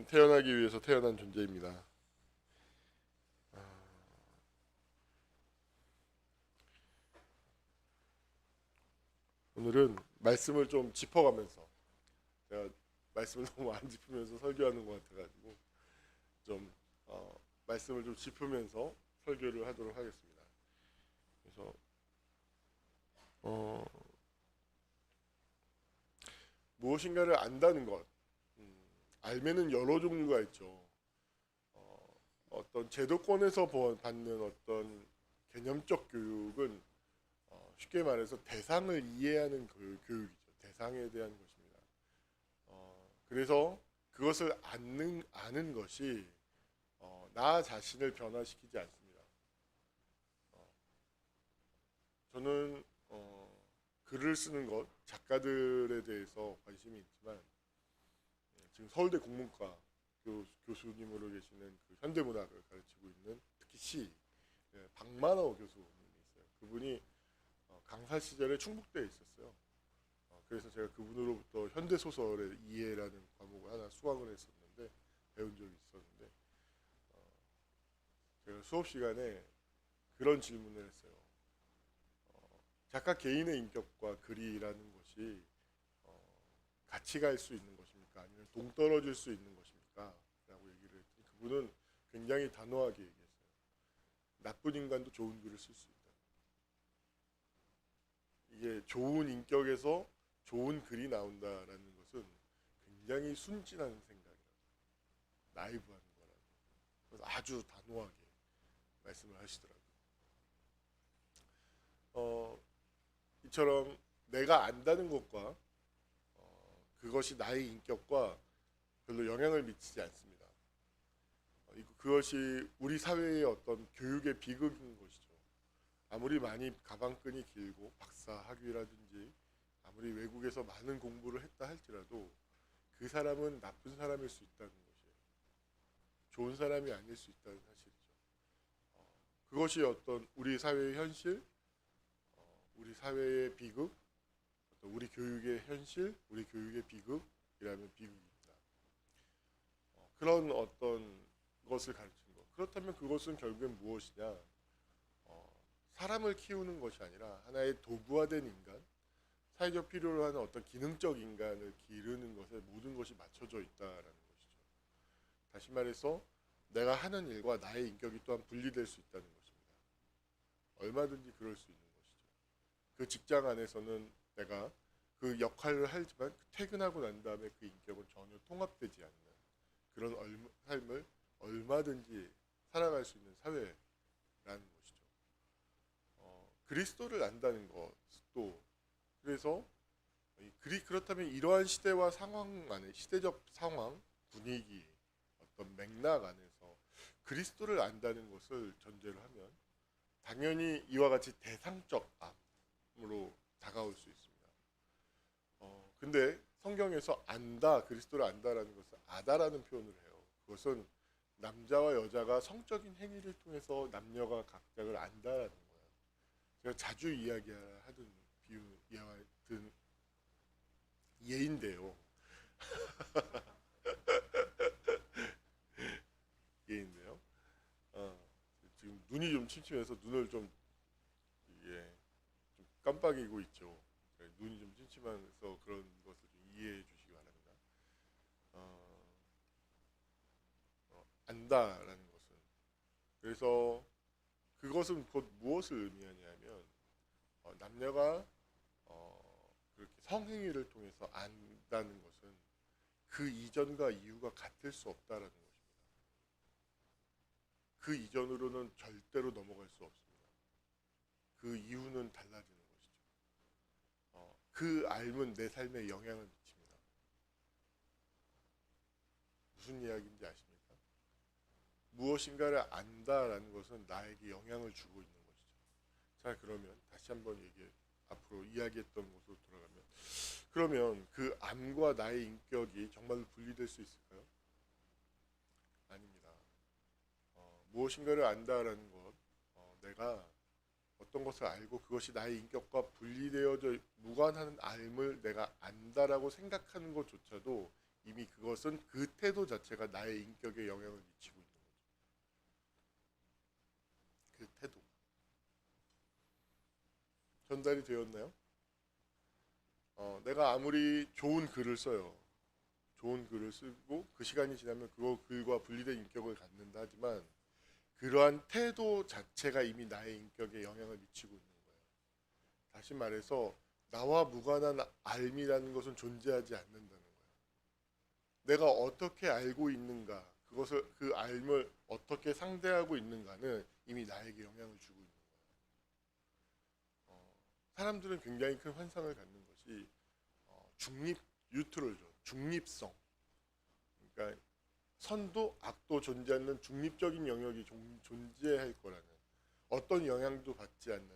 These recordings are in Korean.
태어나기 위해서 태어난 존재입니다. 오늘은 말씀을 좀 짚어가면서, 제가 말씀을 너무 안 짚으면서 설교하는 것 같아가지고 좀 말씀을 좀 짚으면서 설교를 하도록 하겠습니다. 그래서 어, 무엇인가를 안다는 것, 알면은 여러 종류가 있죠. 어떤 제도권에서 받는 어떤 개념적 교육은 쉽게 말해서 대상을 이해하는 교육이죠. 대상에 대한 것입니다. 그래서 그것을 아는 것이 나 자신을 변화시키지 않습니다. 저는 글을 쓰는 것, 작가들에 대해서 관심이 있지만 지금 서울대 국문과 교수님으로 계시는 그 현대문학을 가르치고 있는 특히 시 박만호 교수님이 있어요. 그분이 강사 시절에 충북대에 있었어요. 그래서 제가 그분으로부터 현대소설의 이해라는 과목을 하나 수강을 했었는데 배운 적이 있었는데 제가 수업 시간에 그런 질문을 했어요. 작가 개인의 인격과 글이라는 것이 같이 갈 수 있는 것입니까? 아니면 동떨어질 수 있는 것입니까? 라고 얘기를 했더니 그분은 굉장히 단호하게 얘기했어요. 나쁜 인간도 좋은 글을 쓸 수 있다. 이게 좋은 인격에서 좋은 글이 나온다라는 것은 굉장히 순진한 생각이라고, 나이브한 거라고. 그래서 아주 단호하게 말씀을 하시더라고요. 이처럼 내가 안다는 것과 그것이 나의 인격과 별로 영향을 미치지 않습니다. 그것이 우리 사회의 어떤 교육의 비극인 것이죠. 아무리 많이 가방끈이 길고 박사 학위라든지 아무리 외국에서 많은 공부를 했다 할지라도 그 사람은 나쁜 사람일 수 있다는 것이에요. 좋은 사람이 아닐 수 있다는 사실이죠. 그것이 어떤 우리 사회의 현실, 우리 사회의 비극, 어떤 우리 교육의 현실, 우리 교육의 비극이라면 비극입니다. 그런 어떤 것을 가르치는 것. 그렇다면 그것은 결국엔 무엇이냐? 사람을 키우는 것이 아니라 하나의 도구화된 인간, 사회적 필요로 하는 어떤 기능적 인간을 기르는 것에 모든 것이 맞춰져 있다라는 것이죠. 다시 말해서 내가 하는 일과 나의 인격이 또한 분리될 수 있다는 것입니다. 얼마든지 그럴 수 있는 것이죠. 그 직장 안에서는 내가 그 역할을 하지만 퇴근하고 난 다음에 그 인격은 전혀 통합되지 않는 그런 삶을 얼마든지 살아갈 수 있는 사회라는 것이죠. 그리스도를 안다는 것도 그래서 그렇다면 이러한 시대와 상황 안에 시대적 상황, 분위기, 어떤 맥락 안에서 그리스도를 안다는 것을 전제로 하면 당연히 이와 같이 대상적 암으로 다가올 수 있습니다. 근데 성경에서 안다, 그리스도를 안다라는 것을 아다라는 표현을 해요. 그것은 남자와 여자가 성적인 행위를 통해서 남녀가 각각을 안다라는 거예요. 제가 자주 이야기하던 예와 같은 예인데요. 예인데요. 지금 눈이 좀 침침해서 눈을 좀 이게 좀 깜빡이고 있죠. 눈이 좀 침침해서 그런 것을 좀 이해해 주시기 바랍니다. 안다라는 것은 그래서 그것은 곧 무엇을 의미하냐면 남녀가 그렇게 성행위를 통해서 안다는 것은 그 이전과 이후가 같을 수 없다라는 것입니다. 그 이전으로는 절대로 넘어갈 수 없습니다. 그 이후는 달라지는 것이죠. 그 알면 내 삶에 영향을 미칩니다. 무슨 이야기인지 아십니까? 무엇인가를 안다라는 것은 나에게 영향을 주고 있는 것이죠. 자, 그러면 다시 한번 앞으로 이야기했던 곳으로 돌아가면 그러면 그 암과 나의 인격이 정말로 분리될 수 있을까요? 아닙니다. 무엇인가를 안다라는 것, 내가 어떤 것을 알고 그것이 나의 인격과 분리되어져 무관한 알을 내가 안다라고 생각하는 것조차도 이미 그것은 그 태도 자체가 나의 인격에 영향을 미치고 있는 거죠. 그 태도. 전달이 되었나요? 내가 아무리 좋은 글을 써요. 좋은 글을 쓰고 그 시간이 지나면 그 글과 분리된 인격을 갖는다 하지만 그러한 태도 자체가 이미 나의 인격에 영향을 미치고 있는 거예요. 다시 말해서 나와 무관한 알미라는 것은 존재하지 않는다는 거예요. 내가 어떻게 알고 있는가, 그것을 그 알을 어떻게 상대하고 있는가는 이미 나에게 영향을 주고 있는 거예요. 사람들은 굉장히 큰 환상을 갖는 것이 중립 뉴트럴죠. 중립성. 그러니까 선도 악도 존재하는 중립적인 영역이 존재할 거라는 어떤 영향도 받지 않는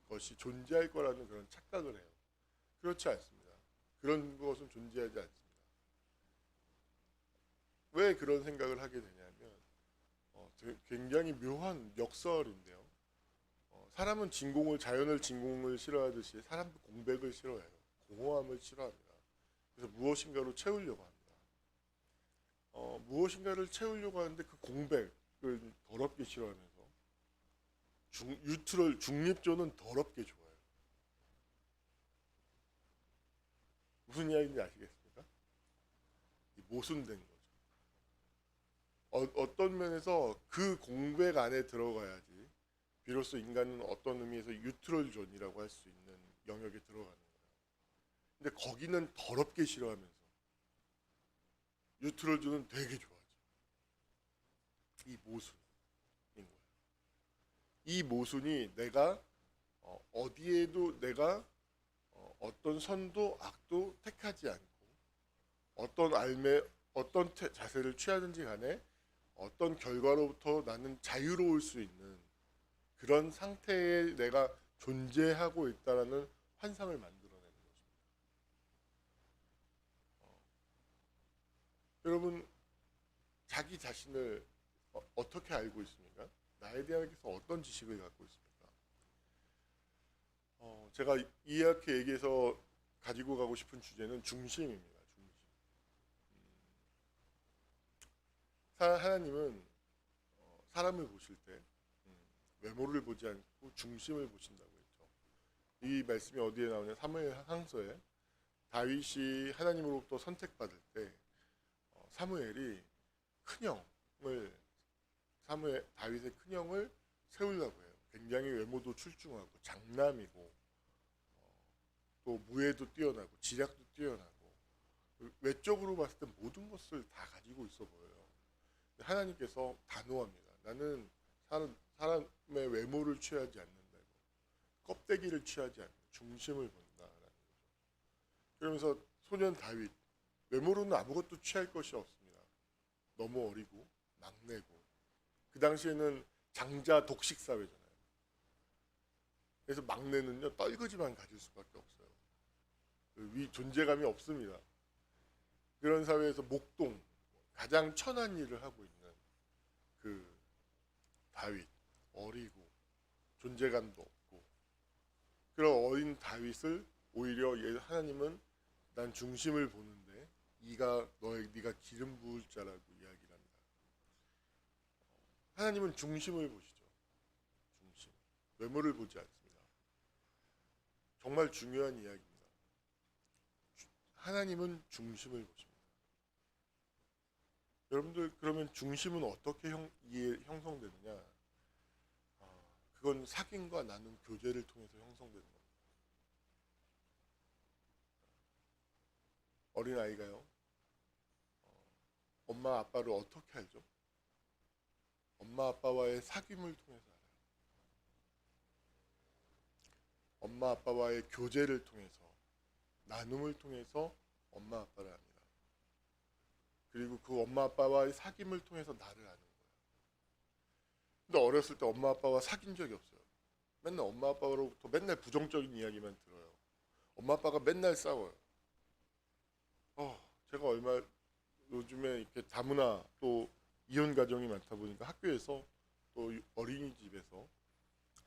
것이 존재할 거라는 그런 착각을 해요. 그렇지 않습니다. 그런 것은 존재하지 않습니다. 왜 그런 생각을 하게 되냐면 굉장히 묘한 역설인데요. 사람은 자연을 진공을 싫어하듯이 사람도 공백을 싫어해요. 공허함을 싫어합니다. 그래서 무엇인가로 채우려고 합니다. 무엇인가를 채우려고 하는데 그 공백을 더럽게 싫어하면서 중립조는 더럽게 좋아해요. 무슨 이야기인지 아시겠습니까? 모순된 거죠. 어떤 면에서 그 공백 안에 들어가야지 비로소 인간은 어떤 의미에서 뉴트럴 존이라고 할 수 있는 영역에 들어가는 거예요. 근데 거기는 더럽게 싫어하면서 뉴트럴 존은 되게 좋아하죠. 이 모순인 거예요. 이 모순이 내가 어디에도 내가 어떤 선도 악도 택하지 않고 어떤 자세를 취하든지 간에 어떤 결과로부터 나는 자유로울 수 있는 그런 상태에 내가 존재하고 있다라는 환상을 만들어내는 것입니다. 여러분 자기 자신을 어떻게 알고 있습니까? 나에 대해서 어떤 지식을 갖고 있습니까? 제가 이렇게 얘기해서 가지고 가고 싶은 주제는 중심입니다. 중심. 하나님은 사람을 보실 때 외모를 보지 않고 중심을 보신다고 했죠. 이 말씀이 어디에 나오냐? 사무엘 상서에 다윗이 하나님으로부터 선택받을 때 사무엘이 다윗의 큰형을 세우려고 해요. 굉장히 외모도 출중하고 장남이고 또 무예도 뛰어나고 지략도 뛰어나고 외적으로 봤을 때 모든 것을 다 가지고 있어 보여요. 하나님께서 단호합니다. 나는 사람의 외모를 취하지 않는다고, 껍데기를 취하지 않는 중심을 본다라는 거죠. 그러면서 소년 다윗 외모로는 아무것도 취할 것이 없습니다. 너무 어리고 막내고 그 당시에는 장자 독식 사회잖아요. 그래서 막내는요 떨거지만 가질 수밖에 없어요. 존재감이 없습니다. 그런 사회에서 목동 가장 천한 일을 하고 있는 그 다윗 어리고 존재감도 없고 그런 어린 다윗을 오히려 하나님은 난 중심을 보는데 네가 기름 부을 자라고 이야기를 합니다. 하나님은 중심을 보시죠. 중심. 외모를 보지 않습니다. 정말 중요한 이야기입니다. 하나님은 중심을 보십니다. 여러분들 그러면 중심은 어떻게 형성되느냐? 그건 사귐과 나눈 교제를 통해서 형성되는 겁니다. 어린아이가요. 엄마 아빠를 어떻게 알죠? 엄마 아빠와의 사귐을 통해서 알아요. 엄마 아빠와의 교제를 통해서 나눔을 통해서 엄마 아빠를 압니다. 그리고 그 엄마 아빠와의 사귐을 통해서 나를 아는 거예요. 근데 어렸을 때 엄마 아빠와 사귄 적이 없어요. 맨날 엄마 아빠로부터 맨날 부정적인 이야기만 들어요. 엄마 아빠가 맨날 싸워요. 제가 요즘에 이렇게 다문화 또 이혼 가정이 많다 보니까 학교에서 또 어린이집에서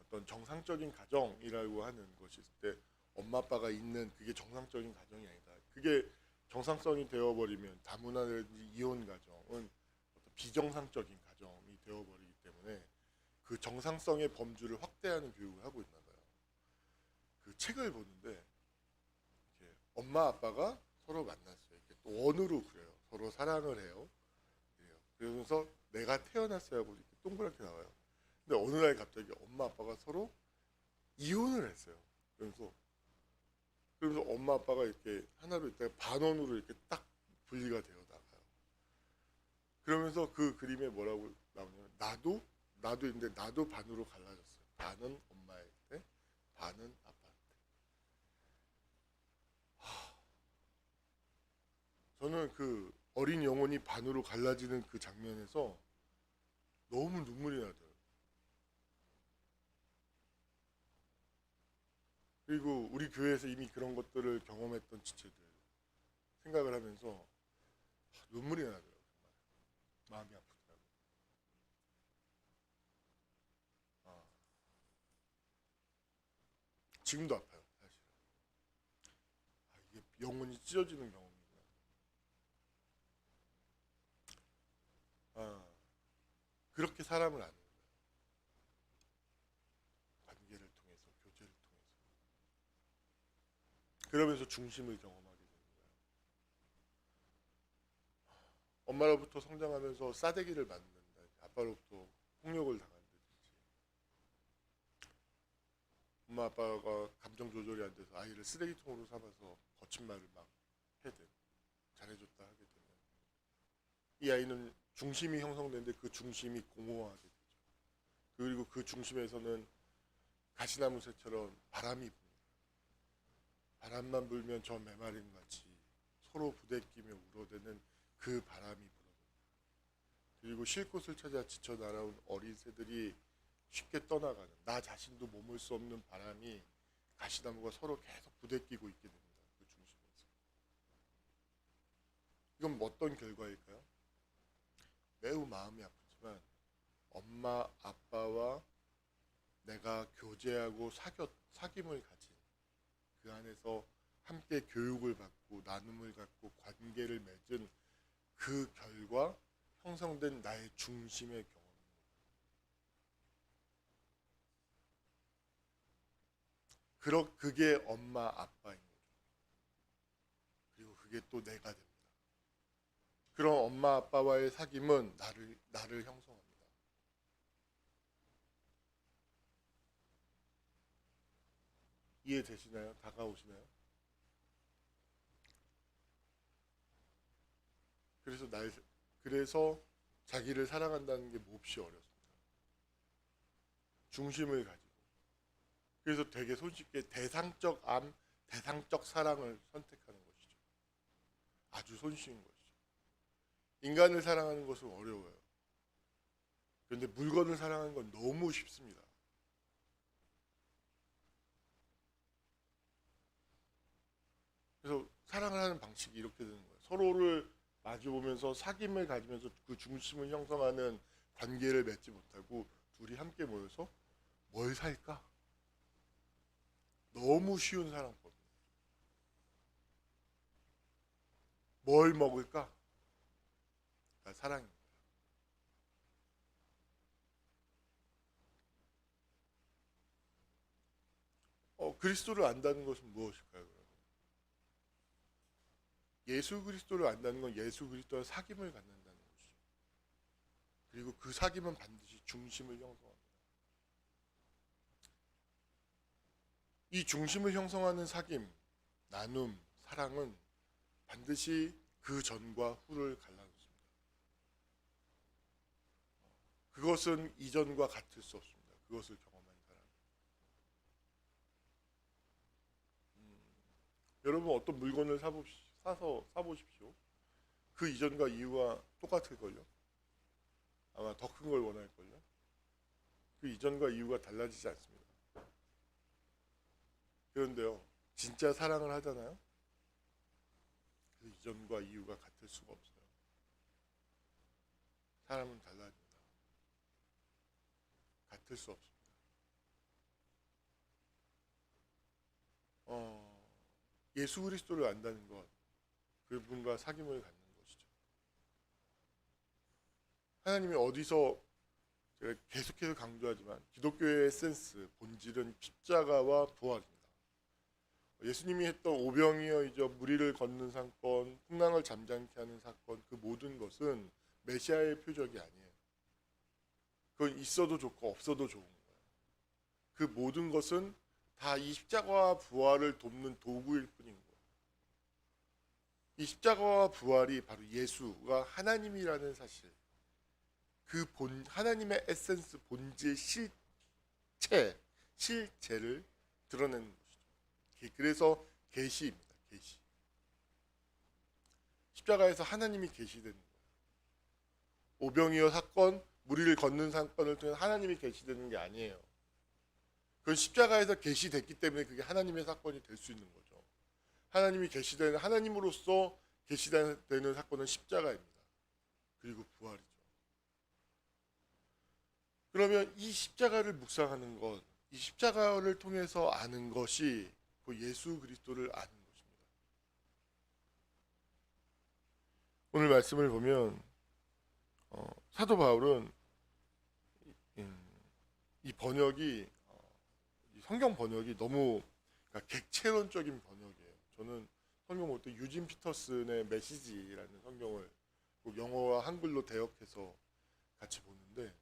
어떤 정상적인 가정이라고 하는 것이 있을 때 엄마 아빠가 있는 그게 정상적인 가정이 아니다. 그게 정상성이 되어버리면 다문화든지 이혼 가정은 어떤 비정상적인 가정이 되어버리기 때문에 그 정상성의 범주를 확대하는 교육을 하고 있나 봐요. 그 책을 보는데 이렇게 엄마 아빠가 서로 만났어요. 이렇게 또 원으로 그래요. 서로 사랑을 해요. 그래요. 그러면서 내가 태어났어요 하고 이렇게 동그랗게 나와요. 근데 어느 날 갑자기 엄마 아빠가 서로 이혼을 했어요. 그러면서 엄마 아빠가 이렇게 하나로 있다가 반원으로 이렇게 딱 분리가 되어 나가요. 그러면서 그 그림에 뭐라고 나오냐면 나도 있는데 나도 반으로 갈라졌어요. 반은 엄마한테, 반은 아빠한테. 저는 그 어린 영혼이 반으로 갈라지는 그 장면에서 너무 눈물이 나더라고요. 그리고 우리 교회에서 이미 그런 것들을 경험했던 지체들 생각을 하면서 눈물이 나더라고요. 정말 마음이 아프더라고요. 아, 지금도 아파요, 사실. 이게 영혼이 찢어지는 경험이구나. 아, 그렇게 사람을 아는 거예요. 관계를 통해서, 교제를 통해서. 그러면서 중심을 경험하게 되는 거예요. 엄마로부터 성장하면서 싸대기를 맞는다. 아빠로부터 폭력을 당한다든지. 엄마 아빠가 감정 조절이 안 돼서 아이를 쓰레기통으로 삼아서 거친 말을 막 해대. 잘해줬다 하게 되면 이 아이는 중심이 형성되는데 그 중심이 공허하게 되죠. 그리고 그 중심에서는 가시나무 새처럼 바람이 붑니다. 바람만 불면 저 메마림 같이 서로 부대끼며 울어대는 그 바람이 불어옵니다. 그리고 쉴 곳을 찾아 지쳐 날아온 어린 새들이 쉽게 떠나가는 나 자신도 머물 수 없는 바람이 가시나무가 서로 계속 부대끼고 있게 됩니다. 그 중심에서. 이건 어떤 결과일까요? 매우 마음이 아프지만 엄마 아빠와 내가 교제하고 사귐을 가진 그 안에서 함께 교육을 받고 나눔을 갖고 관계를 맺은 그 결과 형성된 나의 중심의 경험입니다. 그게 엄마 아빠인 거죠. 그리고 그게 또 내가 됩니다. 그런 엄마 아빠와의 사귐은 나를 형성합니다. 이해되시나요? 다가오시나요? 그래서 그래서 자기를 사랑한다는 게 몹시 어렵습니다. 중심을 가지고. 그래서 되게 손쉽게 대상적 사랑을 선택하는 것이죠. 아주 손쉬운 것이죠. 인간을 사랑하는 것은 어려워요. 그런데 물건을 사랑하는 건 너무 쉽습니다. 그래서 사랑을 하는 방식이 이렇게 되는 거예요. 서로를 마주보면서 사귐을 가지면서 그 중심을 형성하는 관계를 맺지 못하고 둘이 함께 모여서 뭘 살까? 너무 쉬운 사랑법. 뭘 먹을까? 사랑입니다. 그리스도를 안다는 것은 무엇일까요? 그러면? 예수 그리스도를 안다는 건 예수 그리스도와 사귐을 갖는다는 것이죠. 그리고 그 사귐은 반드시 중심을 형성합니다. 이 중심을 형성하는 사귐, 나눔, 사랑은 반드시 그 전과 후를 갈라놓습니다. 그것은 이전과 같을 수 없습니다. 그것을 경험한 사람. 여러분 어떤 물건을 사서 사보십시오. 그 이전과 이후가 똑같을걸요? 아마 더 큰 걸 원할걸요? 그 이전과 이후가 달라지지 않습니다. 그런데요, 진짜 사랑을 하잖아요? 그 이전과 이후가 같을 수가 없어요. 사람은 달라집니다. 같을 수 없습니다. 예수 그리스도를 안다는 것, 그분과 사귐을 갖는 것이죠. 하나님이 어디서, 제가 계속해서 강조하지만 기독교의 에센스, 본질은 십자가와 부활입니다. 예수님이 했던 오병이어이죠. 무리를 걷는 사건, 풍랑을 잠잠케 하는 사건, 그 모든 것은 메시아의 표적이 아니에요. 그건 있어도 좋고 없어도 좋은 거예요. 그 모든 것은 다 이 십자가와 부활을 돕는 도구일 뿐인 거예요. 이 십자가와 부활이 바로 예수가 하나님이라는 사실, 그 하나님의 에센스, 본질, 실체를 드러내는 것이죠. 그래서 계시입니다. 계시. 십자가에서 하나님이 계시되는 거예요. 오병이어 사건, 무리를 걷는 사건을 통해 하나님이 계시되는 게 아니에요. 그건 십자가에서 계시됐기 때문에 그게 하나님의 사건이 될 수 있는 거죠. 하나님이 계시되는, 하나님으로서 계시되는 사건은 십자가입니다. 그리고 부활이죠. 그러면 이 십자가를 묵상하는 것, 이 십자가를 통해서 아는 것이 그 예수 그리스도를 아는 것입니다. 오늘 말씀을 보면 사도 바울은 이 번역이, 이 성경 번역이 너무, 그러니까 객체론적인 번역이에요. 저는 성경 볼 때 유진 피터슨의 메시지라는 성경을 꼭 영어와 한글로 대역해서 같이 보는데,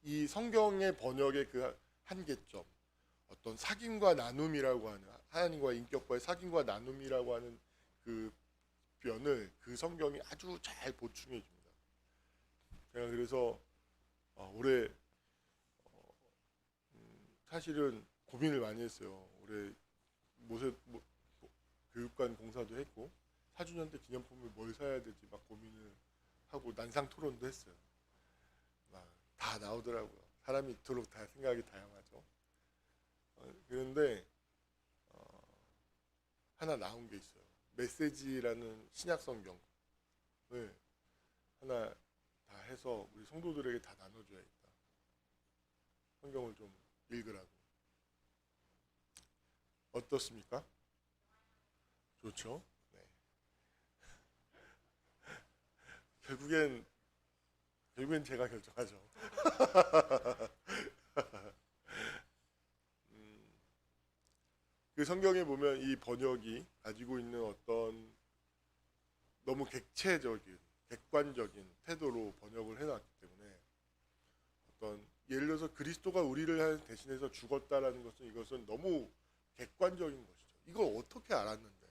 이 성경의 번역의 그 한계점, 어떤 사귐과 나눔이라고 하는, 하나님과의 인격과의 사귐과 나눔이라고 하는 그 표현을 그 성경이 아주 잘 보충해 줍니다. 제가 그래서 올해 사실은 고민을 많이 했어요. 올해 교육관 공사도 했고 4주년 때 기념품을 뭘 사야 될지 막 고민을 하고 난상 토론도 했어요. 다 나오더라고요. 사람이 이토록 다 생각이 다양하죠. 그런데 하나 나온 게 있어요. 메시지라는 신약 성경을 하나 다 해서 우리 성도들에게 다 나눠줘야겠다. 성경을 좀 읽으라고. 어떻습니까? 좋죠? 네. 결국엔 제가 결정하죠. 그 성경에 보면 이 번역이 가지고 있는 어떤 너무 객체적인, 객관적인 태도로 번역을 해놨기 때문에, 어떤 예를 들어서 그리스도가 우리를 대신해서 죽었다라는 것은, 이것은 너무 객관적인 것이죠. 이걸 어떻게 알았는데,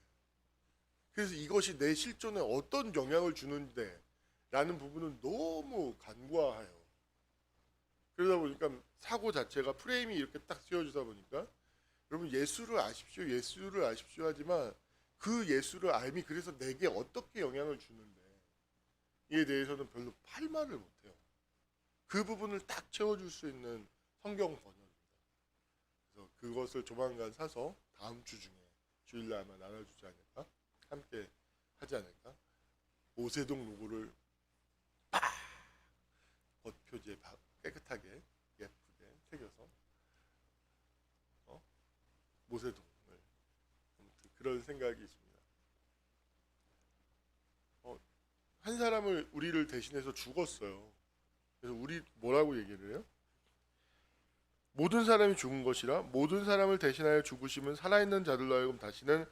그래서 이것이 내 실존에 어떤 영향을 주는데 라는 부분은 너무 간과해요. 그러다 보니까 사고 자체가, 프레임이 이렇게 딱 씌워지다 보니까, 여러분 예수를 아십시오, 예수를 아십시오 하지만 그 예수를 알미 그래서 내게 어떻게 영향을 주는데 이에 대해서는 별로 할 말을 못해요. 그 부분을 딱 채워줄 수 있는 성경 번역입니다. 그래서 그것을 조만간 사서 다음 주 중에 주일날 아마 나눠주지 않을까, 함께 하지 않을까. 모세동 로고를 빡 겉표지에 깨끗하게 예쁘게 새겨서 모세동을, 아무튼 그런 생각이 있습니다. 한 사람을, 우리를 대신해서 죽었어요. 그래서 우리 뭐라고 얘기를 해요? 모든 사람이 죽은 것이라 모든 사람을 대신하여 죽으심은 살아있는 자들로 하여금 다시는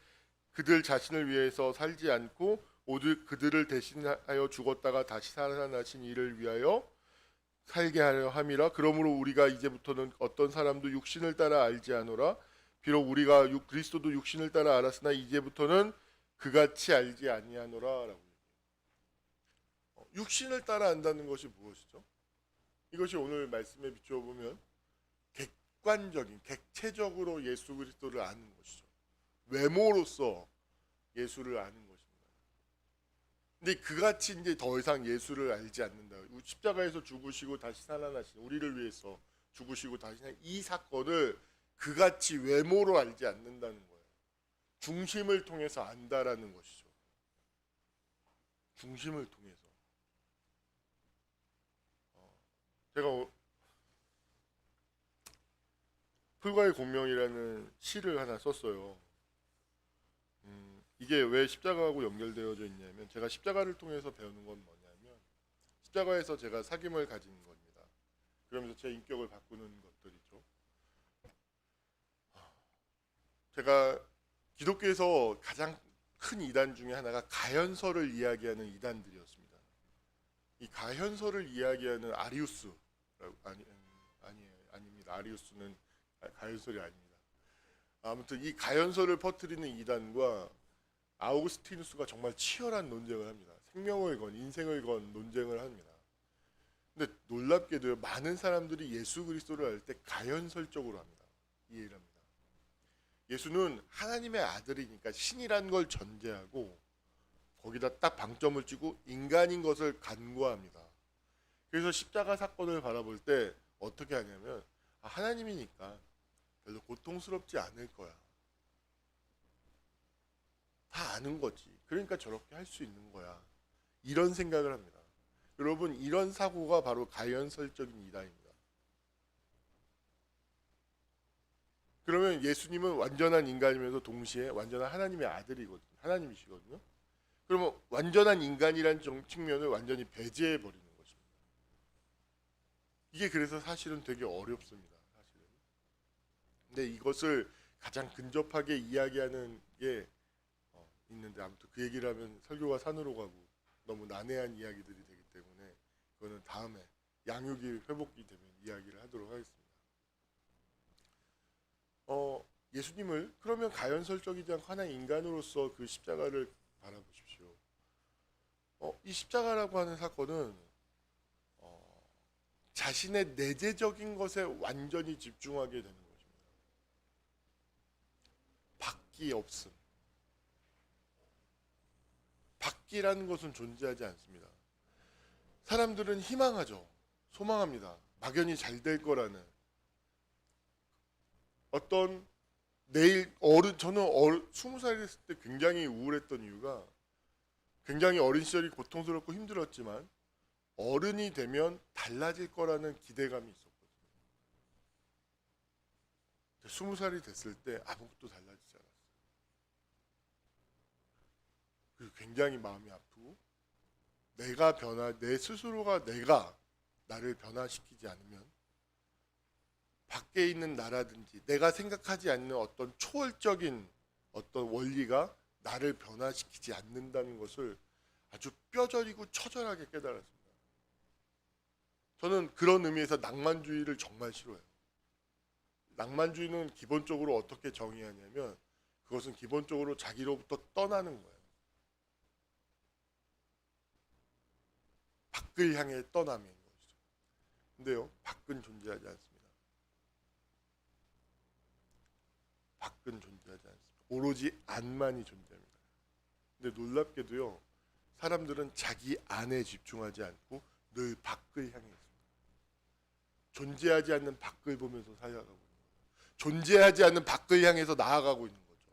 그들 자신을 위해서 살지 않고 모두 그들을 대신하여 죽었다가 다시 살아나신 이를 위하여 살게 하려 함이라. 그러므로 우리가 이제부터는 어떤 사람도 육신을 따라 알지 않노라. 비록 우리가 그리스도도 육신을 따라 알았으나 이제부터는 그같이 알지 아니하노라 라고. 육신을 따라 안다는 것이 무엇이죠? 이것이 오늘 말씀에 비추어 보면 객관적인, 객체적으로 예수 그리스도를 아는 것이죠. 외모로서 예수를 아는 것입니다. 근데 그같이 이제 더 이상 예수를 알지 않는다. 십자가에서 죽으시고 다시 살아나신, 우리를 위해서 죽으시고 다시 살아나신 이 사건을 그같이 외모로 알지 않는다는 거예요. 중심을 통해서 안다라는 것이죠. 중심을 통해서. 제가 풀과의 공명이라는 시를 하나 썼어요. 이게 왜 십자가하고 연결되어져 있냐면 제가 십자가를 통해서 배우는 건 뭐냐면 십자가에서 제가 사귐을 가진 겁니다. 그러면서 제 인격을 바꾸는 것들이죠. 제가 기독교에서 가장 큰 이단 중에 하나가 가현설을 이야기하는 이단들이었습니다. 이 가현설을 이야기하는 아리우스 아닙니다. 아리우스는 가현설이 아닙니다. 아무튼 이 가현설을 퍼뜨리는 이단과 아우구스티누스가 정말 치열한 논쟁을 합니다. 생명을 건 인생을 건 논쟁을 합니다. 근데 놀랍게도요, 많은 사람들이 예수 그리스도를 알 때 가현설적으로 합니다. 이해를 합니다. 예수는 하나님의 아들이니까 신이란 걸 전제하고 거기다 딱 방점을 찍고 인간인 것을 간과합니다. 그래서 십자가 사건을 바라볼 때 어떻게 하냐면 하나님이니까 별로 고통스럽지 않을 거야. 다 아는 거지. 그러니까 저렇게 할 수 있는 거야. 이런 생각을 합니다. 여러분, 이런 사고가 바로 가현설적인 이단입니다. 그러면 예수님은 완전한 인간이면서 동시에 완전한 하나님의 아들이거든요. 하나님이시거든요. 그러면 완전한 인간이란 측면을 완전히 배제해 버리는 것입니다. 이게 그래서 사실은 되게 어렵습니다. 사실은. 근데 이것을 가장 근접하게 이야기하는 게 있는데 아무튼 그 얘기를 하면 설교가 산으로 가고 너무 난해한 이야기들이 되기 때문에 그거는 다음에 양육이 회복이 되면 이야기를 하도록 하겠습니다. 예수님을 그러면 가연설적이지 않고 하나의 인간으로서 그 십자가를 바라보십시오. 이 십자가라고 하는 사건은 자신의 내재적인 것에 완전히 집중하게 되는 것입니다. 밖이 없음. 밖이라는 것은 존재하지 않습니다. 사람들은 희망하죠. 소망합니다. 막연히 잘 될 거라는 어떤 내일 저는 20살이 됐을 때 굉장히 우울했던 이유가 굉장히 어린 시절이 고통스럽고 힘들었지만 어른이 되면 달라질 거라는 기대감이 있었거든요. 20살이 됐을 때 아무것도 달라지지 않았어요. 그리고 굉장히 마음이 아프고 내 스스로가 나를 변화시키지 않으면 밖에 있는 나라든지 내가 생각하지 않는 어떤 초월적인 어떤 원리가 나를 변화시키지 않는다는 것을 아주 뼈저리고 처절하게 깨달았습니다. 저는 그런 의미에서 낭만주의를 정말 싫어해요. 낭만주의는 기본적으로 어떻게 정의하냐면 그것은 기본적으로 자기로부터 떠나는 거예요. 밖을 향해 떠남인 것이죠. 근데요, 밖은 존재하지 않습니다. 밖은 존재하지 않습니다. 오로지 안만이 존재합니다. 근데 놀랍게도요, 사람들은 자기 안에 집중하지 않고 늘 밖을 향해 있습니다. 존재하지 않는 밖을 보면서 살아가고 있는 거예요. 존재하지 않는 밖을 향해서 나아가고 있는 거죠.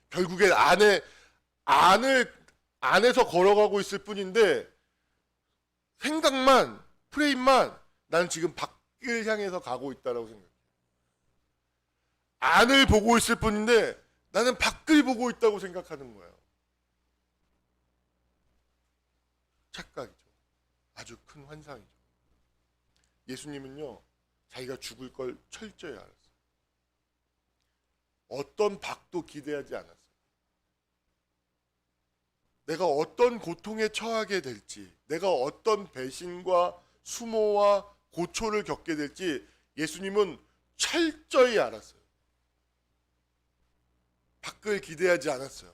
결국엔 안에서 걸어가고 있을 뿐인데 생각만, 프레임만 나는 지금 밖을 향해서 가고 있다라고 생각해요. 안을 보고 있을 뿐인데 나는 밖을 보고 있다고 생각하는 거예요. 착각이죠. 아주 큰 환상이죠. 예수님은요, 자기가 죽을 걸 철저히 알았어요. 어떤 밖도 기대하지 않았어요. 내가 어떤 고통에 처하게 될지, 내가 어떤 배신과 수모와 고초를 겪게 될지 예수님은 철저히 알았어요. 밖을 기대하지 않았어요.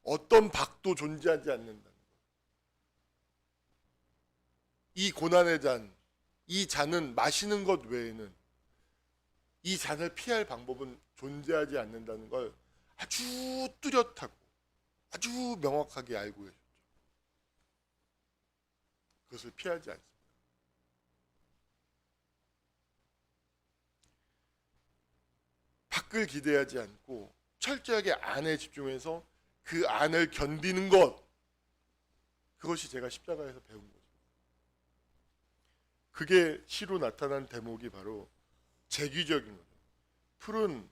어떤 밖도 존재하지 않는다는 거예요. 이 고난의 잔, 이 잔은 마시는 것 외에는 이 잔을 피할 방법은 존재하지 않는다는 걸 아주 뚜렷하고 아주 명확하게 알고 계셨죠. 그것을 피하지 않습니다. 밖을 기대하지 않고 철저하게 안에 집중해서 그 안을 견디는 것, 그것이 제가 십자가에서 배운 거죠. 그게 시로 나타난 대목이 바로 재규적인 거죠. 풀은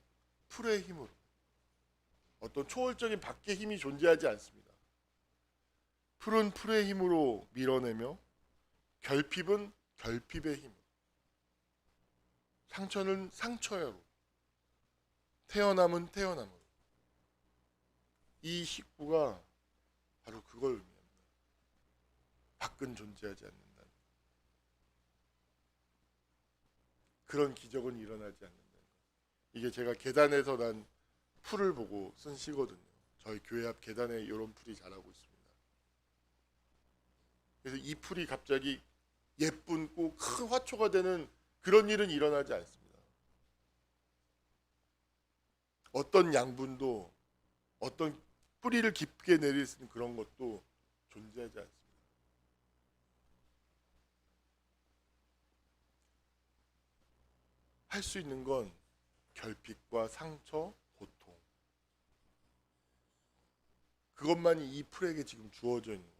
풀의 힘으로, 어떤 초월적인 밖의 힘이 존재하지 않습니다. 풀은 풀의 힘으로 밀어내며 결핍은 결핍의 힘으로, 상처는 상처로, 태어남은 태어남으로. 이 식구가 바로 그걸 의미합니다. 밖은 존재하지 않는다. 그런 기적은 일어나지 않는다. 이게 제가 계단에서 난 풀을 보고 쓴 시거든요. 저희 교회 앞 계단에 이런 풀이 자라고 있습니다. 그래서 이 풀이 갑자기 예쁜 꼭 큰 화초가 되는 그런 일은 일어나지 않습니다. 어떤 양분도, 어떤 뿌리를 깊게 내릴 수 있는 그런 것도 존재하지 않습니다. 할 수 있는 건 결핍과 상처, 고통, 그것만이 이 풀에게 지금 주어져 있는 거죠.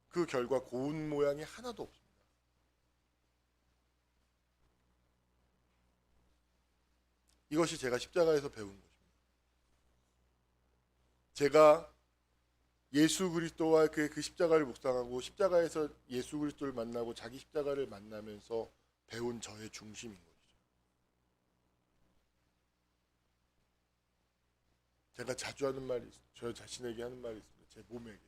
그 결과 고운 모양이 하나도 없습니다. 이것이 제가 십자가에서 배운 것입니다. 제가 예수 그리스도와 그 십자가를 묵상하고 십자가에서 예수 그리스도를 만나고 자기 십자가를 만나면서 배운 저의 중심인 것이죠. 제가 자주 하는 말이 있어요. 저 자신에게 하는 말이 있습니다. 제 몸에게.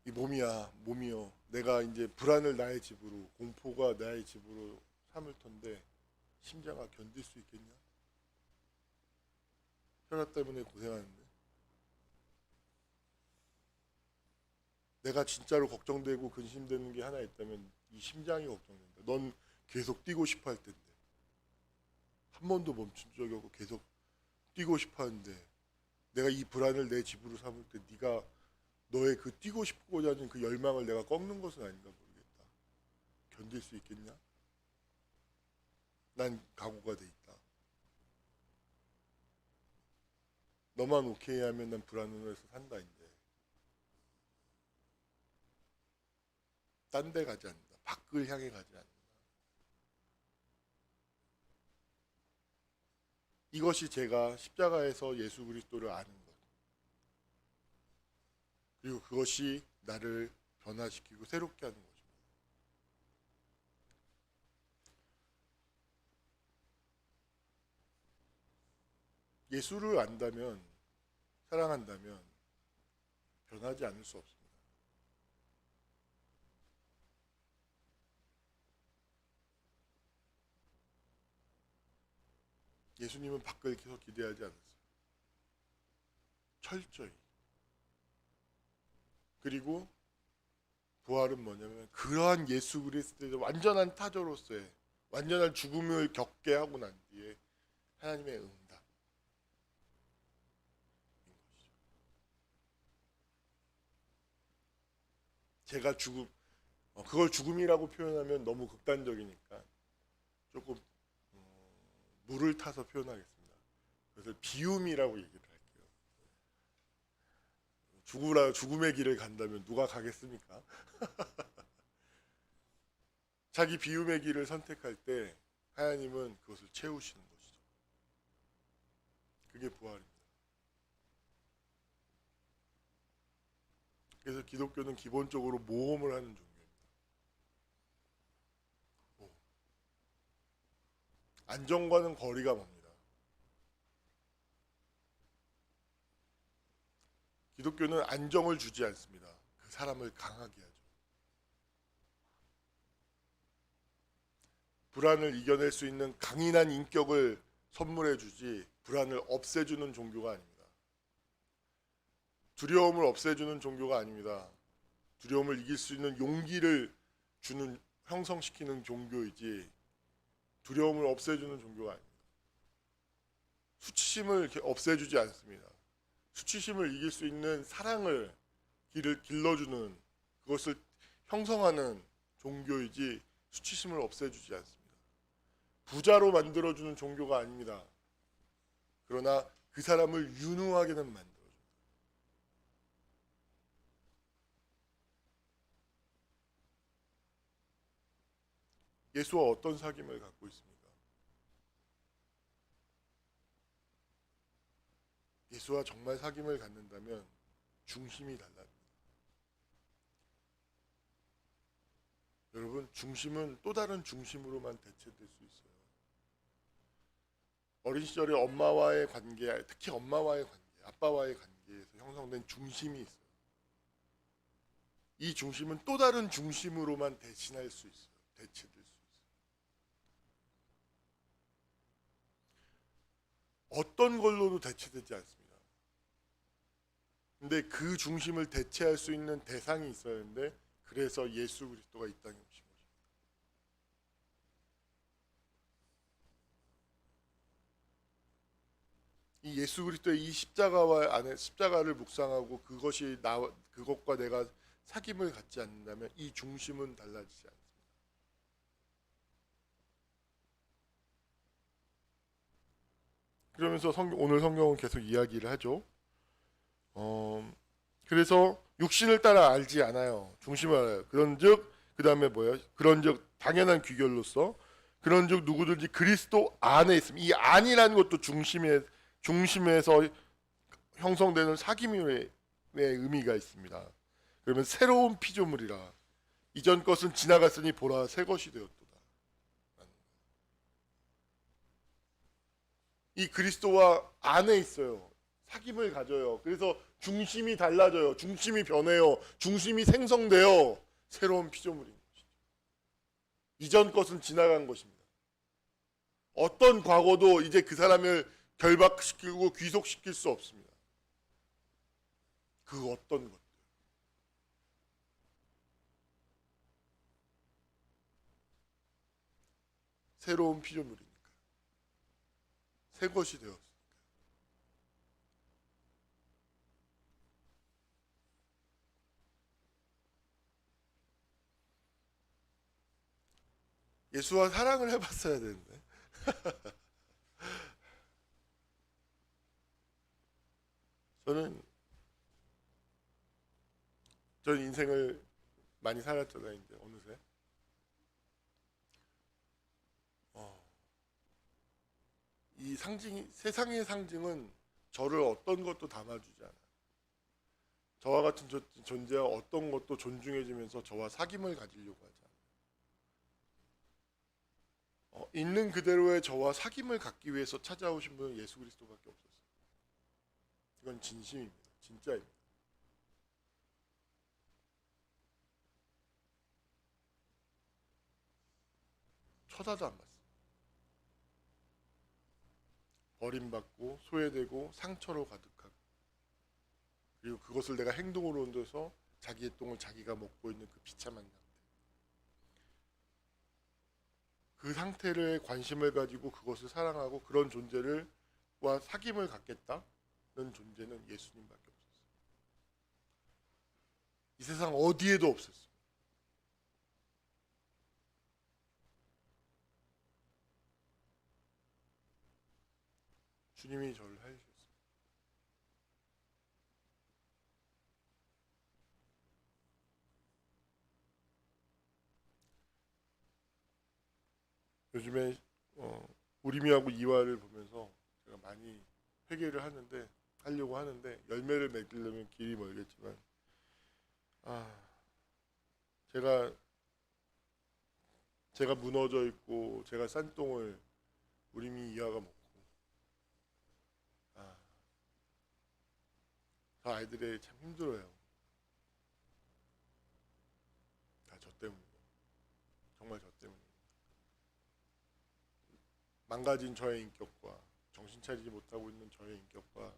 이 몸이야, 몸이요. 내가 이제 불안을 나의 집으로, 공포가 나의 집으로 삼을 텐데 심장아 견딜 수 있겠냐? 혈압 때문에 고생하는데. 내가 진짜로 걱정되고 근심되는 게 하나 있다면 이 심장이 걱정된다. 넌 계속 뛰고 싶어 할 텐데. 한 번도 멈춘 적이 없고 계속 뛰고 싶어 하는데 내가 이 불안을 내 집으로 삼을 때 네가 너의 그 뛰고 싶고자 하는 그 열망을 내가 꺾는 것은 아닌가 모르겠다. 견딜 수 있겠냐? 난 각오가 돼 있다. 너만 오케이 하면 난 불안해서 산다 이제. 딴 데 가지 않는다. 밖을 향해 가지 않는다. 이것이 제가 십자가에서 예수 그리스도를 아는 것. 그리고 그것이 나를 변화시키고 새롭게 하는 것입니다. 예수를 안다면, 사랑한다면 변하지 않을 수 없습니다. 예수님은 밖을 계속 기대하지 않았어요. 철저히. 그리고 부활은 뭐냐면 그러한 예수 그리스도의 완전한 타조로서의 완전한 죽음을 겪게 하고 난 뒤에 하나님의 응답인 것이죠. 제가 그걸 죽음이라고 표현하면 너무 극단적이니까 조금 물을 타서 표현하겠습니다. 그래서 비움이라고 얘기를 할게요. 죽음의 길을 간다면 누가 가겠습니까? 자기 비움의 길을 선택할 때 하나님은 그것을 채우시는 것이죠. 그게 부활입니다. 그래서 기독교는 기본적으로 모험을 하는 종교입니다. 모험. 안정과는 거리가 멉니다. 기독교는 안정을 주지 않습니다. 그 사람을 강하게 하죠. 불안을 이겨낼 수 있는 강인한 인격을 선물해 주지 불안을 없애주는 종교가 아닙니다. 두려움을 없애주는 종교가 아닙니다. 두려움을 이길 수 있는 용기를 형성시키는 종교이지 두려움을 없애주는 종교가 아닙니다. 수치심을 없애주지 않습니다. 수치심을 이길 수 있는 사랑을 길러주는 그것을 형성하는 종교이지 수치심을 없애주지 않습니다. 부자로 만들어주는 종교가 아닙니다. 그러나 그 사람을 유능하게는 만들어줍니다. 예수와 어떤 사귐을 갖고 있습니까? 예수와 정말 사귐을 갖는다면 중심이 달라요. 여러분, 중심은 또 다른 중심으로만 대체될 수 있어요. 어린 시절에 엄마와의 관계, 특히 엄마와의 관계, 아빠와의 관계에서 형성된 중심이 있어요. 이 중심은 또 다른 중심으로만 대신할 수 있어요. 대체될 수 있어요. 어떤 걸로도 대체되지 않습니다. 근데 그 중심을 대체할 수 있는 대상이 있어야 하는데, 그래서 예수 그리스도가 이 땅에 오신 것입니다. 이 예수 그리스도의 이 십자가와 안에 십자가를 묵상하고 그것과 내가 사귐을 갖지 않는다면 이 중심은 달라지지 않습니다. 그러면서 오늘 성경은 계속 이야기를 하죠. 그래서 육신을 따라 알지 않아요. 중심을 알아요. 그런즉 그 다음에 뭐예요? 그런즉 당연한 귀결로서 그런즉 누구든지 그리스도 안에 있음. 이 안이라는 것도 중심에서 형성되는 사귐의 의미가 있습니다. 그러면 새로운 피조물이라 이전 것은 지나갔으니 보라 새 것이 되었도다. 이 그리스도와 안에 있어요. 사귐을 가져요. 그래서 중심이 달라져요. 중심이 변해요. 중심이 생성돼요. 새로운 피조물인 것이죠. 이전 것은 지나간 것입니다. 어떤 과거도 이제 그 사람을 결박시키고 귀속시킬 수 없습니다. 그 어떤 것. 새로운 피조물이니까. 새 것이 되었습니다. 예수와 사랑을 해봤어야 되는데. 저는 인생을 많이 살았잖아요. 이제 어느새. 이 세상의 상징은 저를 어떤 것도 담아주지 않아요. 저와 같은 존재와 어떤 것도 존중해주면서 저와 사귐을 가지려고 하지 않아요. 있는 그대로의 저와 사귐을 갖기 위해서 찾아오신 분은 예수 그리스도밖에 없었어요. 이건 진심입니다. 진짜입니다. 쳐다도 안 봤어요. 버림받고 소외되고 상처로 가득하고, 그리고 그것을 내가 행동으로 옮겨서 자기의 똥을 자기가 먹고 있는 그 비참한 상태. 그 상태를 관심을 가지고 그것을 사랑하고 그런 존재와 사귐을 갖겠다는 존재는 예수님밖에 없었어요. 이 세상 어디에도 없었어요. 주님이 저를 해주셨어요. 요즘에 우리미하고 이화를 보면서 제가 많이 회개를 하려고 하는데 열매를 맺으려면 길이 멀겠지만, 제가 무너져 있고 제가 싼 똥을 우리미 이화가 먹고, 그 아이들이 참 힘들어요. 다 저 때문이에요. 정말 저 때문이에요. 망가진 저의 인격과 정신 차리지 못하고 있는 저의 인격과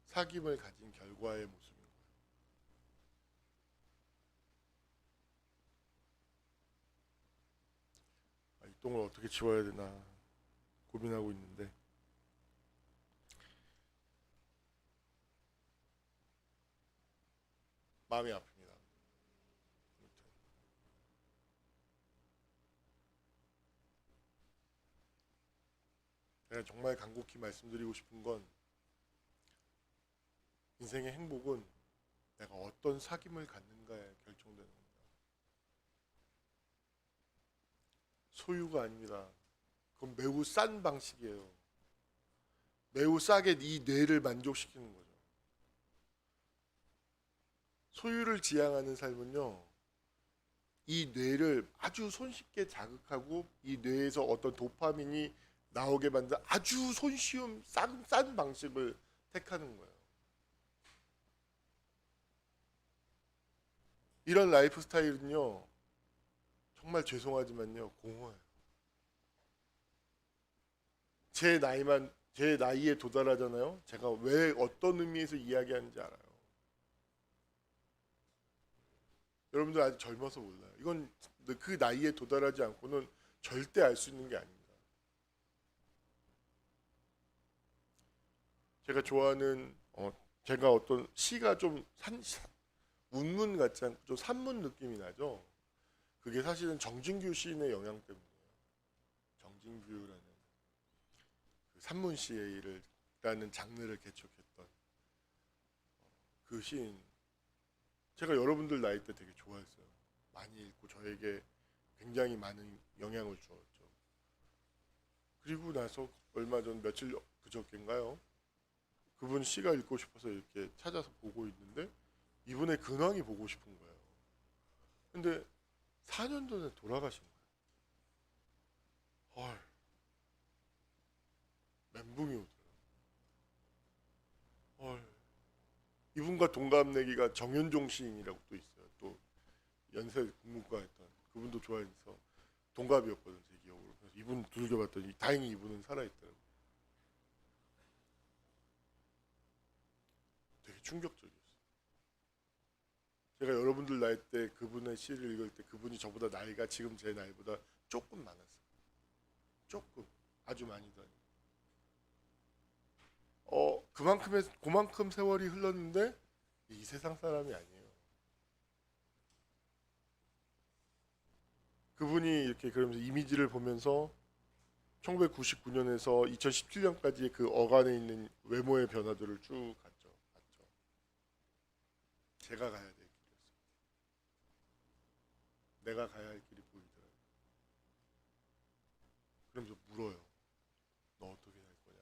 사귐을 가진 결과의 모습인 거예요. 이 똥을 어떻게 치워야 되나 고민하고 있는데, 마음이 아픕니다. 제가 정말 간곡히 말씀드리고 싶은 건, 인생의 행복은 내가 어떤 사귐을 갖는가에 결정되는 겁니다. 소유가 아닙니다. 그건 매우 싼 방식이에요. 매우 싸게 이 뇌를 만족시키는 거죠. 소유를 지향하는 삶은요, 이 뇌를 아주 손쉽게 자극하고 이 뇌에서 어떤 도파민이 나오게 만든 아주 손쉬운 싼 방식을 택하는 거예요. 이런 라이프 스타일은요, 정말 죄송하지만요, 공허해요. 제 나이에 도달하잖아요. 제가 왜 어떤 의미에서 이야기하는지 알아요. 여러분들 아직 젊어서 몰라요. 이건 그 나이에 도달하지 않고는 절대 알 수 있는 게 아닙니다. 제가 좋아하는 제가 어떤 시가 좀 문문 같지 않고 좀 산문 느낌이 나죠. 그게 사실은 정진규 시인의 영향 때문이에요. 정진규라는 그 산문 시라는 장르를 개척했던 그 시인. 제가 여러분들 나이 때 되게 좋아했어요. 많이 읽고 저에게 굉장히 많은 영향을 주었죠. 그리고 나서 얼마 전 며칠 그저께인가요? 그분 시가 읽고 싶어서 이렇게 찾아서 보고 있는데 이분의 근황이 보고 싶은 거예요. 근데 4년 전에 돌아가신 거예요. 헐, 멘붕이 오더라고요. 헐, 이분과 동갑내기가 정현종 시인이라고 또 있어요. 또 연세 국문과 했던 그분도 좋아해서 동갑이었거든 제 기억으로. 그래서 이분 두들겨 봤더니 다행히 이분은 살아있더라고요. 되게 충격적이었어요. 제가 여러분들 나이 때 그분의 시를 읽을 때 그분이 저보다 나이가 지금 제 나이보다 조금 많았어요. 조금, 아주 많이도 아니고. 그만큼 세월이 흘렀는데 이 세상 사람이 아니에요. 그분이 이렇게 그러면서 이미지를 보면서 1999년에서 2017년까지의 그 어간에 있는 외모의 변화들을 쭉 갔죠. 봤죠. 제가 가야 될 길이었어요. 내가 가야 할 길이 보이더라고요. 그러면서 물어요. 너 어떻게 할 거냐?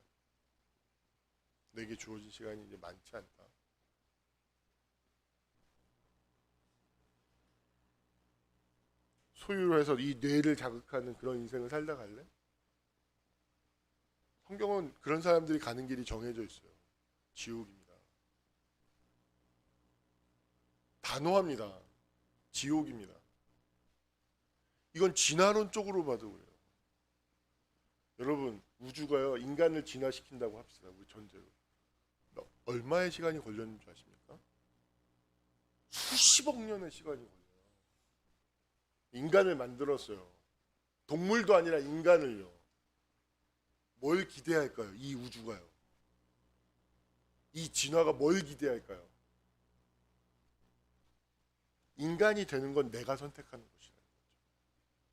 내게 주어진 시간이 이제 많지 않다. 소유로 해서 이 뇌를 자극하는 그런 인생을 살다 갈래? 성경은 그런 사람들이 가는 길이 정해져 있어요. 지옥입니다. 단호합니다. 지옥입니다. 이건 진화론 쪽으로 봐도 그래요. 여러분, 우주가요, 인간을 진화시킨다고 합시다. 우리 전제로. 얼마의 시간이 걸렸는 줄 아십니까? 수십억 년의 시간이 걸려요. 인간을 만들었어요. 동물도 아니라 인간을요. 뭘 기대할까요? 이 우주가요. 이 진화가 뭘 기대할까요? 인간이 되는 건 내가 선택하는 것이라는 거죠.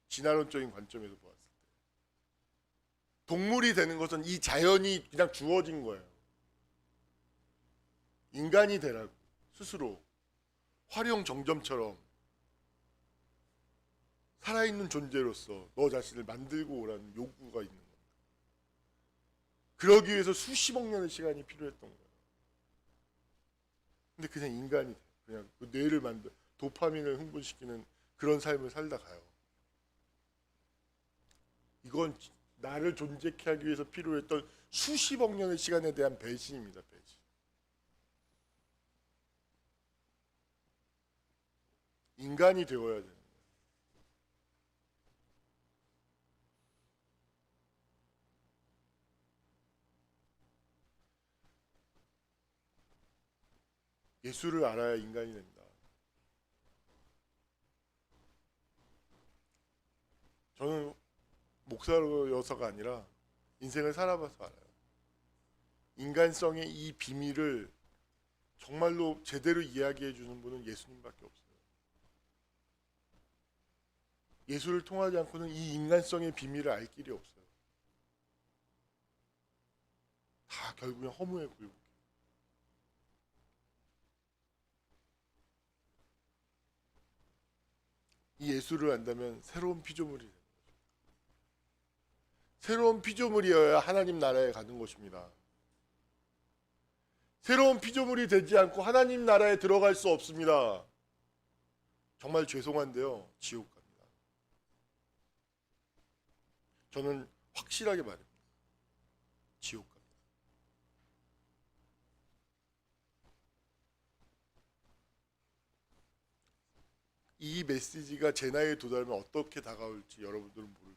진화론적인 관점에서 보았을 때. 동물이 되는 것은 이 자연이 그냥 주어진 거예요. 인간이 되라고 스스로 활용정점처럼 살아있는 존재로서 너 자신을 만들고 오라는 요구가 있는 겁니다. 그러기 위해서 수십억 년의 시간이 필요했던 거예요. 근데 그냥 인간이 그냥 그 뇌를 도파민을 흥분시키는 그런 삶을 살다 가요. 이건 나를 존재케 하기 위해서 필요했던 수십억 년의 시간에 대한 배신입니다. 배신. 인간이 되어야 돼요. 예수를 알아야 인간이 된다. 저는 목사로여서가 아니라 인생을 살아봐서 알아요. 인간성의 이 비밀을 정말로 제대로 이야기해 주는 분은 예수님밖에 없어요. 예수를 통하지 않고는 이 인간성의 비밀을 알 길이 없어요. 다 결국엔 허무에 굴복해요. 이 예수를 안다면 새로운 피조물이 돼요. 새로운 피조물이어야 하나님 나라에 가는 것입니다. 새로운 피조물이 되지 않고 하나님 나라에 들어갈 수 없습니다. 정말 죄송한데요, 지옥 갑니다. 저는 확실하게 말합니다. 지옥 갑니다. 이 메시지가 제 나이에 도달하면 어떻게 다가올지 여러분들은 모를 거예요.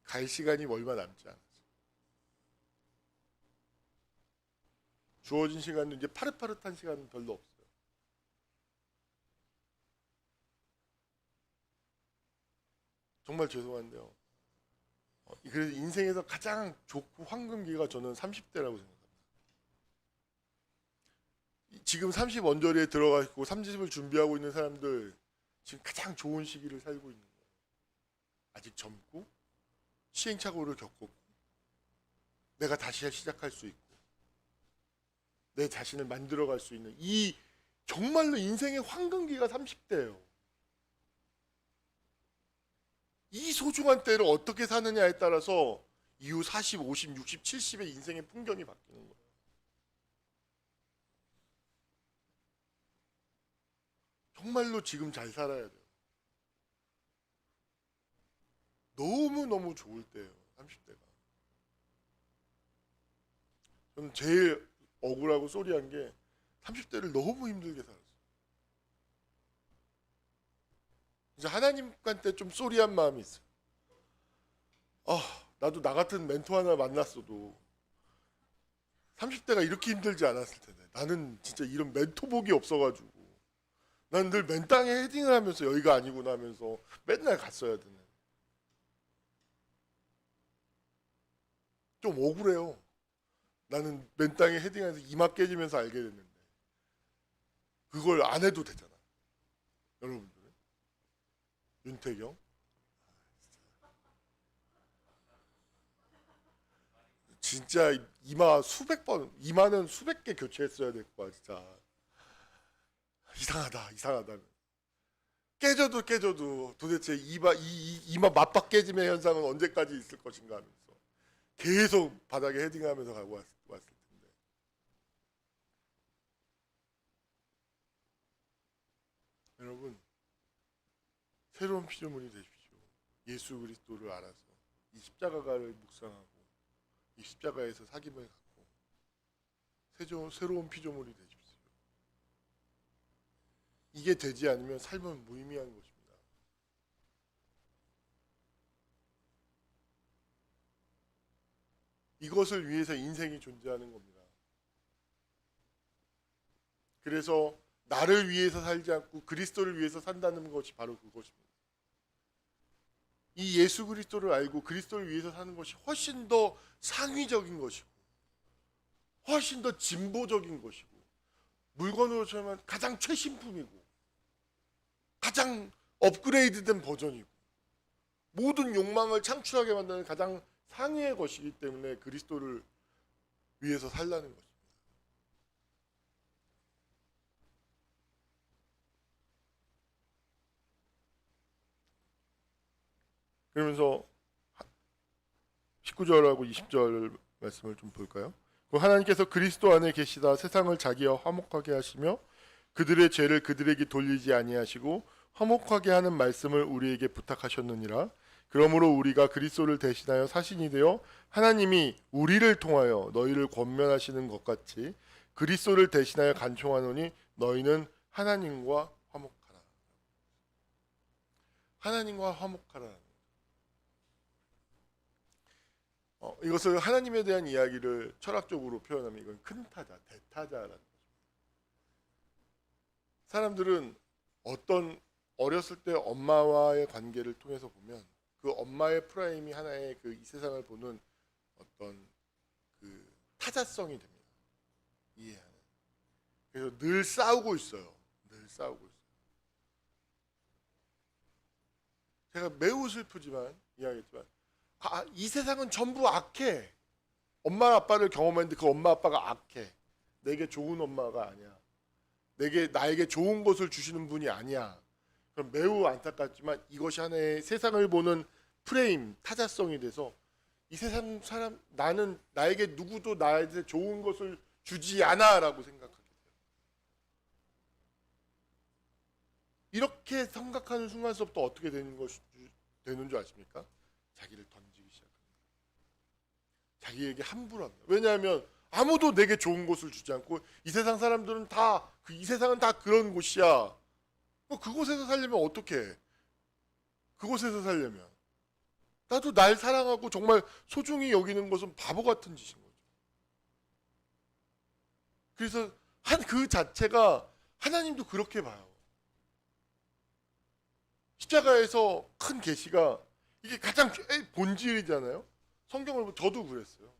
갈 시간이 얼마 남지 않았어요. 주어진 시간은 이제 파릇파릇한 시간은 별로 없어요. 정말 죄송한데요. 그래서 인생에서 가장 좋고 황금기가 저는 30대라고 생각합니다. 지금 30 언저리에 들어가 있고 30을 준비하고 있는 사람들 지금 가장 좋은 시기를 살고 있는 거예요. 아직 젊고 시행착오를 겪었고 내가 다시 시작할 수 있고 내 자신을 만들어갈 수 있는 이 정말로 인생의 황금기가 30대예요. 이 소중한 때를 어떻게 사느냐에 따라서 이후 40, 50, 60, 70의 인생의 풍경이 바뀌는 거예요. 정말로 지금 잘 살아야 돼요. 너무너무 좋을 때예요, 30대가. 저는 제일 억울하고 쏘리한 게 30대를 너무 힘들게 살았어요. 이제 하나님한테 좀 쏘리한 마음이 있어요. 나도 나 같은 멘토 하나 만났어도 30대가 이렇게 힘들지 않았을 텐데 나는 진짜 이런 멘토복이 없어가지고 난 늘 맨땅에 헤딩을 하면서 여기가 아니구나 하면서 맨날 갔어야 되네. 좀 억울해요. 나는 맨땅에 헤딩하면서 이마 깨지면서 알게 됐는데 그걸 안 해도 되잖아. 여러분들 윤태경 진짜 이마 수백 번 이마는 수백 개 교체했어야 될 거야 진짜. 이상하다. 깨져도 도대체 이마 맞박 깨짐의 현상은 언제까지 있을 것인가 하면서 계속 바닥에 헤딩하면서 가고 왔을 텐데. 여러분 새로운 피조물이 되십시오. 예수 그리스도를 알아서 이 십자가를 묵상하고 이 십자가에서 사귐을 갖고 새로운 피조물이 되십시오. 이게 되지 않으면 삶은 무의미한 것입니다. 이것을 위해서 인생이 존재하는 겁니다. 그래서 나를 위해서 살지 않고 그리스도를 위해서 산다는 것이 바로 그것입니다. 이 예수 그리스도를 알고 그리스도를 위해서 사는 것이 훨씬 더 상위적인 것이고 훨씬 더 진보적인 것이고 물건으로 치면 가장 최신품이고 가장 업그레이드된 버전이고 모든 욕망을 창출하게 만드는 가장 상위의 것이기 때문에 그리스도를 위해서 살라는 것입니다. 그러면서 19절하고 20절 말씀을 좀 볼까요? 하나님께서 그리스도 안에 계시다 세상을 자기와 화목하게 하시며 그들의 죄를 그들에게 돌리지 아니하시고 화목하게 하는 말씀을 우리에게 부탁하셨느니라. 그러므로 우리가 그리스도를 대신하여 사신이 되어 하나님이 우리를 통하여 너희를 권면하시는 것 같이 그리스도를 대신하여 간청하노니 너희는 하나님과 화목하라. 하나님과 화목하라. 이것을 하나님에 대한 이야기를 철학적으로 표현하면 이건 큰 타자, 대타자라는 것입니다. 사람들은 어떤 어렸을 때 엄마와의 관계를 통해서 보면 그 엄마의 프라임이 하나의 그 이 세상을 보는 어떤 그 타자성이 됩니다. 이해하는. 그래서 늘 싸우고 있어요. 늘 싸우고 있어요. 제가 매우 슬프지만 이야기했지만 이 세상은 전부 악해. 엄마 아빠를 경험했는데 그 엄마 아빠가 악해. 내게 좋은 엄마가 아니야. 나에게 좋은 것을 주시는 분이 아니야. 그럼 매우 안타깝지만 이것이 하나의 세상을 보는 프레임, 타자성이 돼서 이 세상 사람 나는 나에게 누구도 나한테 좋은 것을 주지 않아라고 생각하게 돼요. 이렇게 생각하는 순간서부터 어떻게 되는 줄 아십니까? 자기를 던지기 시작합니다. 자기에게 함부로 합니다. 왜냐하면 아무도 내게 좋은 것을 주지 않고 이 세상 사람들은 다 이 세상은 다 그런 곳이야. 그곳에서 살려면 어떻게 해? 그곳에서 살려면 나도 날 사랑하고 정말 소중히 여기는 것은 바보 같은 짓인 거죠. 그래서 그 자체가 하나님도 그렇게 봐요. 십자가에서 큰 계시가 이게 가장 본질이잖아요. 성경을 보면 저도 그랬어요.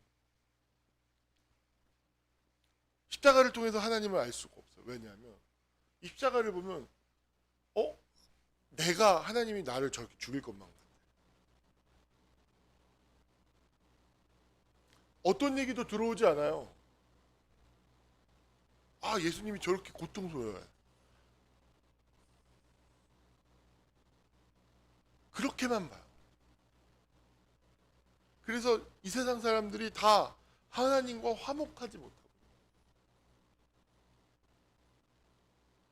십자가를 통해서 하나님을 알 수가 없어요. 왜냐하면 이 십자가를 보면 내가 하나님이 나를 저렇게 죽일 것만 같아. 어떤 얘기도 들어오지 않아요. 아, 예수님이 저렇게 고통스러워요. 그렇게만 봐요. 그래서 이 세상 사람들이 다 하나님과 화목하지 못하고,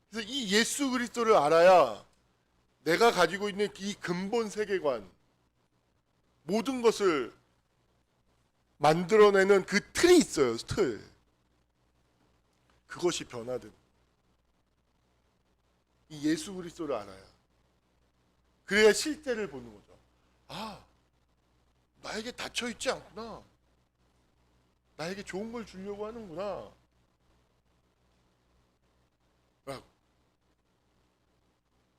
그래서 이 예수 그리스도를 알아야 내가 가지고 있는 이 근본 세계관, 모든 것을 만들어내는 그 틀이 있어요. 틀. 그것이 변화된 이 예수 그리스도를 알아야, 그래야 실제를 보는 거죠. 아, 나에게 닫혀 있지 않구나. 나에게 좋은 걸 주려고 하는구나. 라고.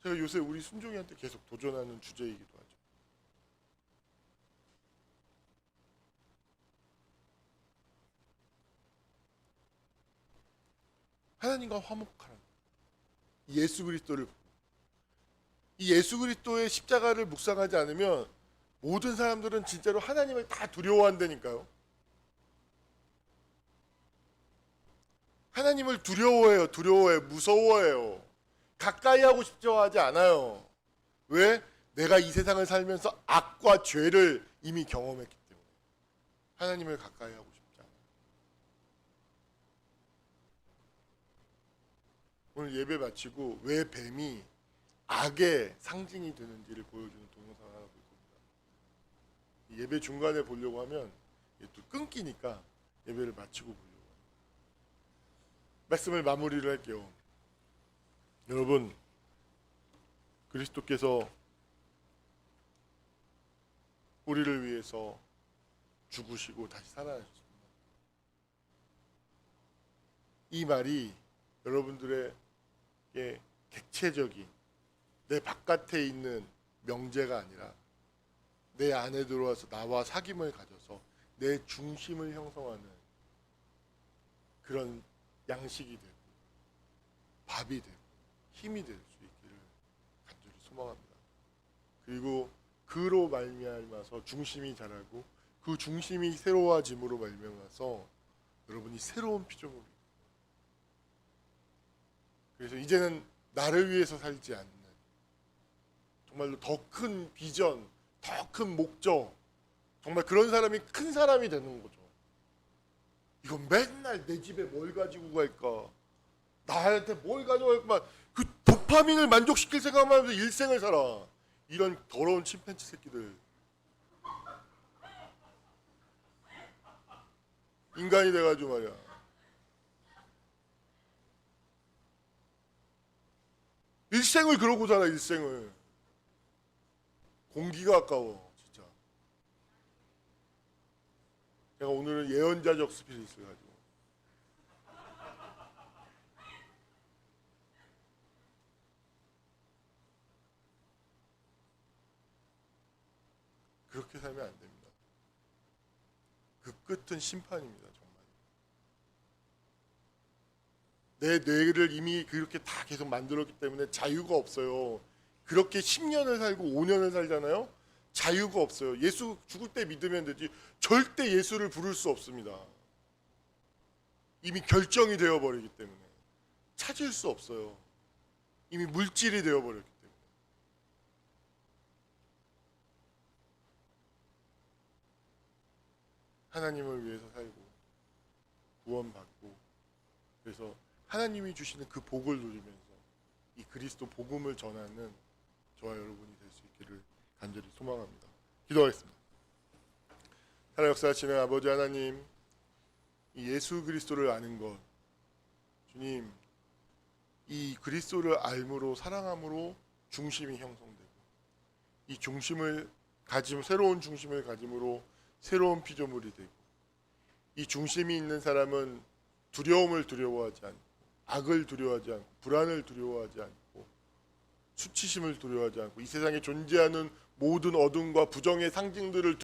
제가 요새 우리 순종이한테 계속 도전하는 주제이기도 하죠. 하나님과 화목하라. 예수 그리스도를, 이 예수 그리스도의 십자가를 묵상하지 않으면 모든 사람들은 진짜로 하나님을 다 두려워한다니까요. 하나님을 두려워해요. 무서워해요. 가까이 하고 싶어 하지 않아요. 왜? 내가 이 세상을 살면서 악과 죄를 이미 경험했기 때문에 하나님을 가까이 하고 싶지 않아요. 오늘 예배 마치고 왜 뱀이 악의 상징이 되는지를 보여주는 동영상을 하나 볼 겁니다. 예배 중간에 보려고 하면 또 끊기니까 예배를 마치고 보려고 합니다. 말씀을 마무리를 할게요. 여러분, 그리스도께서 우리를 위해서 죽으시고 다시 살아나셨습니다. 이 말이 여러분들에게 객체적인 내 바깥에 있는 명제가 아니라 내 안에 들어와서 나와 사귐을 가져서 내 중심을 형성하는 그런 양식이 되고 밥이 되고 힘이 될 수 있기를 간절히 소망합니다. 그리고 그로 말미암아서 중심이 자라고 그 중심이 새로워짐으로 말미암아서 여러분이 새로운 피조물이, 그래서 이제는 나를 위해서 살지 않는 정말로 더 큰 비전, 더 큰 목적, 정말 그런 사람이 큰 사람이 되는 거죠. 이건 맨날 내 집에 뭘 가지고 갈까, 나한테 뭘 가져갈까, 그 도파민을 만족시킬 생각만 하면서 일생을 살아. 이런 더러운 침팬지 새끼들. 인간이 돼가지고 말이야. 일생을 그러고 살아. 일생을. 공기가 아까워 진짜. 제가 오늘은 예언자적 스피릿을 가지고 그렇게 살면 안 됩니다. 그 끝은 심판입니다. 정말. 내 뇌를 이미 그렇게 다 계속 만들었기 때문에 자유가 없어요. 그렇게 10년을 살고 5년을 살잖아요. 자유가 없어요. 예수 죽을 때 믿으면 되지 절대 예수를 부를 수 없습니다. 이미 결정이 되어버리기 때문에 찾을 수 없어요. 이미 물질이 되어버렸기 때문에. 하나님을 위해서 살고 구원받고, 그래서 하나님이 주시는 그 복을 누리면서 이 그리스도 복음을 전하는 저와 여러분이 될 수 있기를 간절히 소망합니다. 기도하겠습니다. 하나님 역사하시는 아버지 하나님, 이 예수 그리스도를 아는 것, 주님, 이 그리스도를 알므로 사랑함으로 중심이 형성되고, 이 중심을 새로운 중심을 가짐으로 새로운 피조물이 되고, 이 중심이 있는 사람은 두려움을 두려워하지 않고, 악을 두려워하지 않고, 불안을 두려워하지 않고, 수치심을 두려워하지 않고, 이 세상에 존재하는 모든 어둠과 부정의 상징들을